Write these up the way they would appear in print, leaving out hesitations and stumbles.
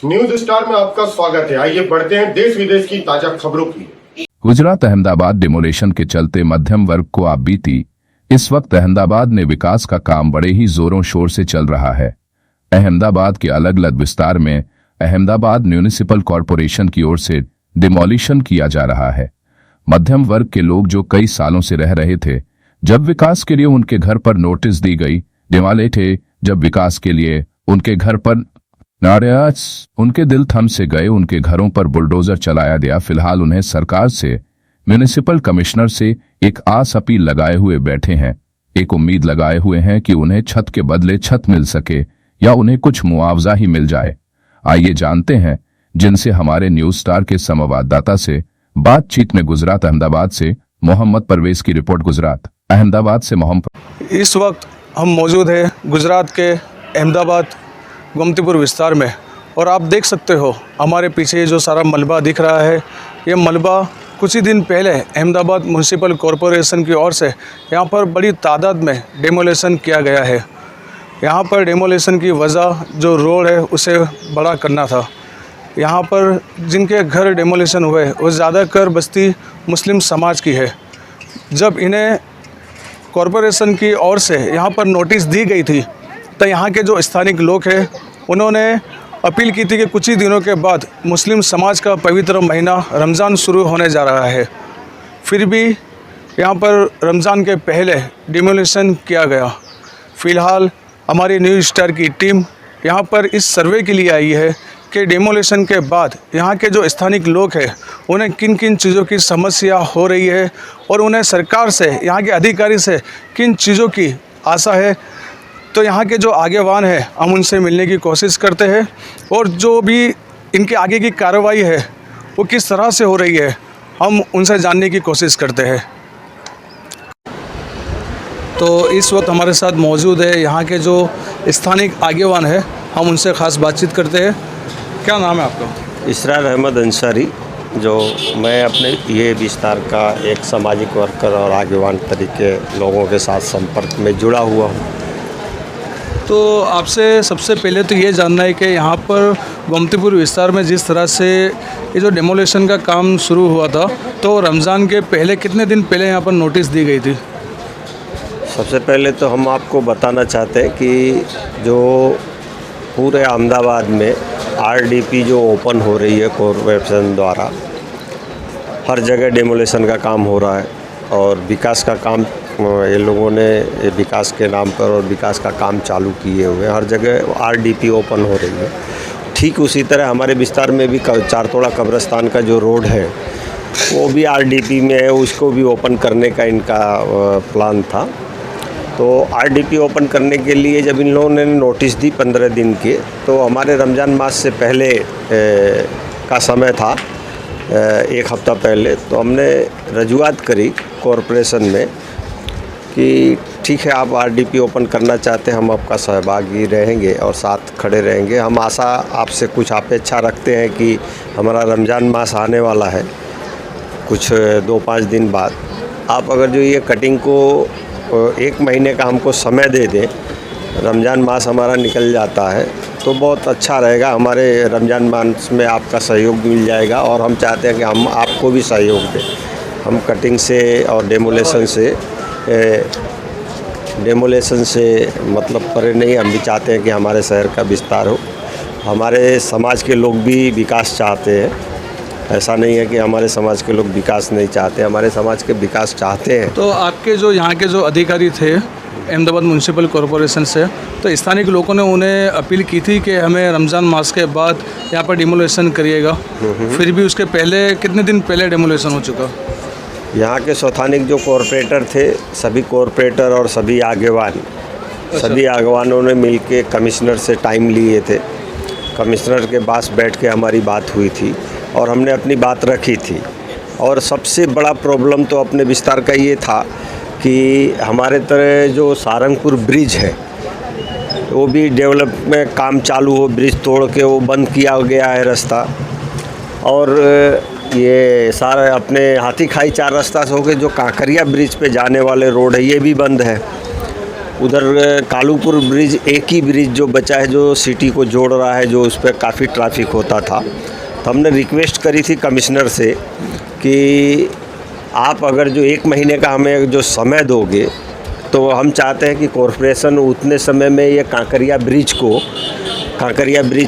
News star में आपका स्वागत है। आइए बढ़ते हैं देश विदेश की ताजा खबरों की। गुजरात अहमदाबाद डिमोलेशन के चलते मध्यम वर्ग को आप बीती। इस वक्त अहमदाबाद में विकास का काम बड़े ही जोरों शोर से चल रहा है। अहमदाबाद के अलग अलग विस्तार में अहमदाबाद म्यूनिसिपल कॉरपोरेशन की ओर से डिमोलिशन किया जा रहा है। मध्यम वर्ग के लोग जो कई सालों से रह रहे थे, जब विकास के लिए उनके घर पर नोटिस दी गई, डिमोलेट है, जब विकास के लिए उनके घर पर नाराज, उनके दिल थम से गए, उनके घरों पर बुलडोजर चलाया गया। फिलहाल उन्हें सरकार से, म्यूनिसिपल कमिश्नर से एक आस अपील लगाए हुए बैठे हैं, एक उम्मीद लगाए हुए हैं कि उन्हें छत के बदले छत मिल सके या उन्हें कुछ मुआवजा ही मिल जाए। आइए जानते हैं जिनसे हमारे न्यूज स्टार के संवाददाता से बातचीत में। गुजरात अहमदाबाद से मोहम्मद परवेज की रिपोर्ट। गुजरात अहमदाबाद से मोहम्मद। इस वक्त हम मौजूद हैं गुजरात के अहमदाबाद गोमतीपुर विस्तार में, और आप देख सकते हो हमारे पीछे जो सारा मलबा दिख रहा है, ये मलबा कुछ ही दिन पहले अहमदाबाद म्यूनिसिपल कॉरपोरेशन की ओर से यहाँ पर बड़ी तादाद में डेमोलेशन किया गया है। यहाँ पर डेमोलेशन की वजह जो रोड है उसे बड़ा करना था। यहाँ पर जिनके घर डेमोलेशन हुए वो ज़्यादातर बस्ती मुस्लिम समाज की है। जब इन्हें कॉरपोरेशन की ओर से यहाँ पर नोटिस दी गई थी तो यहाँ के जो स्थानिक लोग हैं उन्होंने अपील की थी कि कुछ ही दिनों के बाद मुस्लिम समाज का पवित्र महीना रमज़ान शुरू होने जा रहा है। फिर भी यहाँ पर रमज़ान के पहले डिमोलिशन किया गया। फ़िलहाल हमारी न्यूज़ स्टार की टीम यहाँ पर इस सर्वे के लिए आई है कि डिमोलिशन के बाद यहाँ के जो स्थानिक लोग हैं उन्हें किन किन चीज़ों की समस्या हो रही है और उन्हें सरकार से, यहाँ के अधिकारी से किन चीज़ों की आशा है। तो यहाँ के जो आगेवान हैं हम उनसे मिलने की कोशिश करते हैं और जो भी इनके आगे की कार्रवाई है वो किस तरह से हो रही है हम उनसे जानने की कोशिश करते हैं। तो इस वक्त हमारे साथ मौजूद है यहाँ के जो स्थानिक आगेवान है, हम उनसे ख़ास बातचीत करते हैं। क्या नाम है आपका? इसरार अहमद अंसारी। जो मैं अपने ये विस्तार का एक सामाजिक वर्कर और आगेवान तरीके लोगों के साथ संपर्क में जुड़ा हुआ हूँ। तो आपसे सबसे पहले तो ये जानना है कि यहाँ पर गोमतीपुर विस्तार में जिस तरह से ये जो डेमोलेशन का काम शुरू हुआ था, तो रमज़ान के पहले कितने दिन पहले यहाँ पर नोटिस दी गई थी? सबसे पहले तो हम आपको बताना चाहते हैं कि जो पूरे अहमदाबाद में आरडीपी जो ओपन हो रही है कॉरपोरेशन द्वारा, हर जगह डेमोलेशन का काम हो रहा है और विकास का काम ये लोगों ने विकास के नाम पर और विकास का काम चालू किए हुए हैं। हर जगह आरडीपी ओपन हो रही है। ठीक उसी तरह हमारे विस्तार में भी चारतोड़ा कब्रिस्तान का जो रोड है वो भी आरडीपी में है, उसको भी ओपन करने का इनका प्लान था। तो आरडीपी ओपन करने के लिए जब इन लोगों ने नोटिस दी 15 दिन के, तो हमारे रमज़ान मास से पहले का समय था, एक हफ़्ता पहले, तो हमने रजूआत करी कॉरपोरेशन में कि ठीक है, आप आरडीपी ओपन करना चाहते हैं, हम आपका सहभागी रहेंगे और साथ खड़े रहेंगे। हम आशा आपसे कुछ अपेक्षा रखते हैं कि हमारा रमज़ान मास आने वाला है कुछ 2-5 दिन बाद। आप अगर जो ये कटिंग को 1 महीने का हमको समय दे दें, रमज़ान मास हमारा निकल जाता है तो बहुत अच्छा रहेगा। हमारे रमज़ान मास में आपका सहयोग मिल जाएगा और हम चाहते हैं कि हम आपको भी सहयोग दें। हम कटिंग से और डेमोलेशन से मतलब परे नहीं, हम भी चाहते हैं कि हमारे शहर का विस्तार हो। हमारे समाज के लोग भी विकास चाहते हैं। ऐसा नहीं है कि हमारे समाज के लोग विकास नहीं चाहते, हमारे समाज के विकास चाहते हैं। तो आपके जो यहाँ के जो अधिकारी थे अहमदाबाद म्यूनिसिपल कॉरपोरेशन से, तो स्थानिक लोगों ने उन्हें अपील की थी कि हमें रमज़ान मास के बाद यहाँ पर डिमोलेशन करिएगा। फिर भी उसके पहले कितने दिन पहले डिमोलेशन हो चुका? यहाँ के स्थानिक जो कॉरपोरेटर थे, सभी कॉरपोरेटर और सभी आगवानों ने मिलके कमिश्नर से टाइम लिए थे। कमिश्नर के पास बैठ के हमारी बात हुई थी और हमने अपनी बात रखी थी। और सबसे बड़ा प्रॉब्लम तो अपने विस्तार का ये था कि हमारे तरह जो सारंगपुर ब्रिज है वो भी डेवलप में काम चालू हो, ब्रिज तोड़ के वो बंद किया गया है रास्ता। और ये सारा अपने हाथी खाई 4 रास्ता से होकर जो कांकरिया ब्रिज पे जाने वाले रोड है ये भी बंद है। उधर कालूपुर ब्रिज एक ही ब्रिज जो बचा है जो सिटी को जोड़ रहा है, जो उस पर काफ़ी ट्रैफिक होता था। तो हमने रिक्वेस्ट करी थी कमिश्नर से कि आप अगर जो 1 महीने का हमें जो समय दोगे तो हम चाहते हैं कि कॉरपोरेशन उतने समय में ये कांकरिया ब्रिज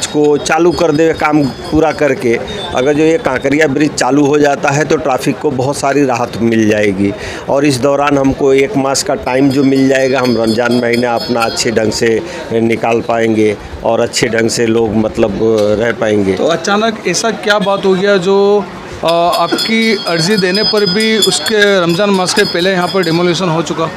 को चालू कर दे, काम पूरा करके। अगर जो ये कांकरिया ब्रिज चालू हो जाता है तो ट्रैफिक को बहुत सारी राहत मिल जाएगी और इस दौरान हमको 1 मास का टाइम जो मिल जाएगा, हम रमज़ान महीना अपना अच्छे ढंग से निकाल पाएंगे और अच्छे ढंग से लोग मतलब रह पाएंगे। तो अचानक ऐसा क्या बात हो गया जो आपकी अर्जी देने पर भी उसके रमज़ान मास के पहले यहाँ पर डिमोलिशन हो चुका?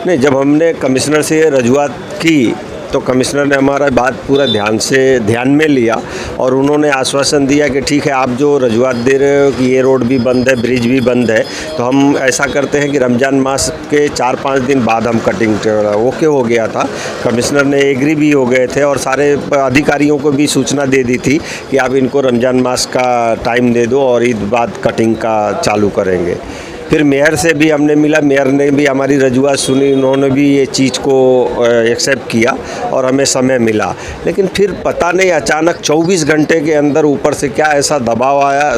नहीं, जब हमने कमिश्नर से ये रजूआत की तो कमिश्नर ने हमारा बात पूरा ध्यान में लिया और उन्होंने आश्वासन दिया कि ठीक है, आप जो रजूआत दे रहे हो कि ये रोड भी बंद है, ब्रिज भी बंद है, तो हम ऐसा करते हैं कि रमज़ान मास के 4-5 दिन बाद हम कटिंग ओके हो गया था। कमिश्नर ने एग्री भी हो गए थे और सारे अधिकारियों को भी सूचना दे दी थी कि आप इनको रमज़ान मास का टाइम दे दो और ईद बाद कटिंग का चालू करेंगे। फिर मेयर से भी हमने मिला, मेयर ने भी हमारी रजूआत सुनी, उन्होंने भी ये चीज़ को एक्सेप्ट किया और हमें समय मिला। लेकिन फिर पता नहीं अचानक 24 घंटे के अंदर ऊपर से क्या ऐसा दबाव आया,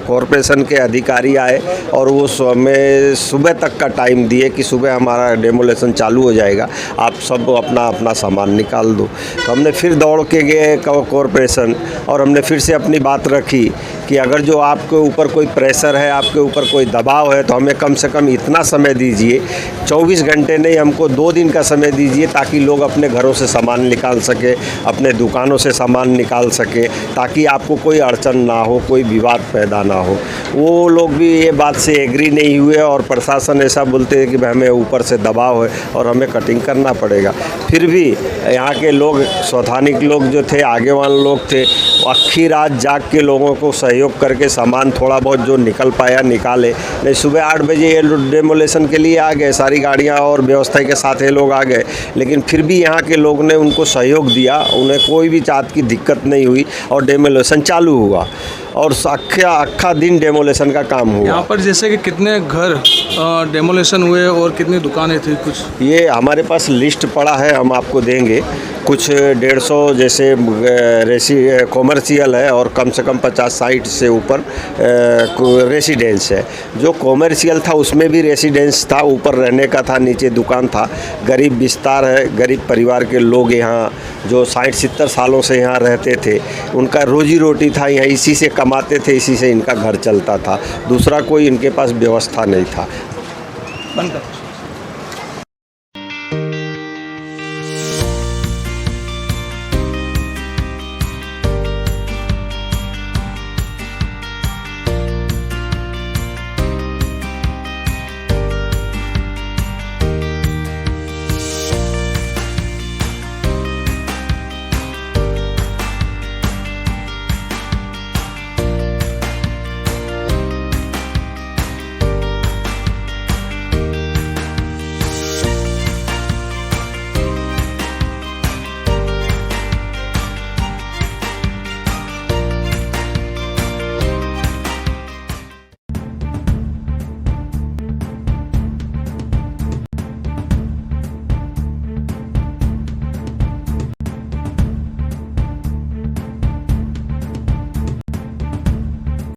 कॉरपोरेशन के अधिकारी आए और वो हमें सुबह तक का टाइम दिए कि सुबह हमारा डेमोलेशन चालू हो जाएगा, आप सब अपना अपना सामान निकाल दो। तो हमने फिर दौड़ के गए कॉरपोरेशन और हमने फिर से अपनी बात रखी कि अगर जो आपके ऊपर कोई प्रेशर है, आपके ऊपर कोई दबाव है, तो हमें कम से कम इतना समय दीजिए, 24 घंटे नहीं, हमको 2 दिन का समय दीजिए ताकि लोग अपने घरों से सामान निकाल सके, अपने दुकानों से सामान निकाल सके, ताकि आपको कोई अड़चन ना हो, कोई विवाद पैदा ना हो। वो लोग भी ये बात से एग्री नहीं हुए और प्रशासन ऐसा बोलते हैं कि भाई हमें ऊपर से दबाव है और हमें कटिंग करना पड़ेगा। फिर भी यहाँ के लोग, स्वैधानिक लोग जो थे, आगे वाले लोग थे, आखिर रात जाग के लोगों को सहयोग करके सामान थोड़ा बहुत जो निकल पाया निकाले। नहीं, सुबह 8 बजे ये डेमोलेशन के लिए आ गए, सारी गाड़ियाँ और व्यवस्था के साथ ये लोग आ गए, लेकिन फिर भी यहाँ के लोग ने उनको सहयोग दिया, उन्हें कोई भी जात की दिक्कत नहीं हुई और डेमोलेशन चालू हुआ और अक्खा दिन डेमोलेशन का काम हुआ। यहाँ पर जैसे कि कितने घर डेमोलेशन हुए और कितनी दुकानें थी कुछ? ये हमारे पास लिस्ट पड़ा है, हम आपको देंगे। कुछ 150 जैसे कॉमर्शियल है और कम से कम 50-60 से ऊपर रेसिडेंस है। जो कॉमर्शियल था उसमें भी रेसिडेंस था, ऊपर रहने का था, नीचे दुकान था। गरीब विस्तार है, गरीब परिवार के लोग यहाँ जो 60-70 सालों से यहाँ रहते थे, उनका रोजी रोटी था, यहाँ इसी से कमाते थे, इसी से इनका घर चलता था, दूसरा कोई इनके पास व्यवस्था नहीं था। बनकर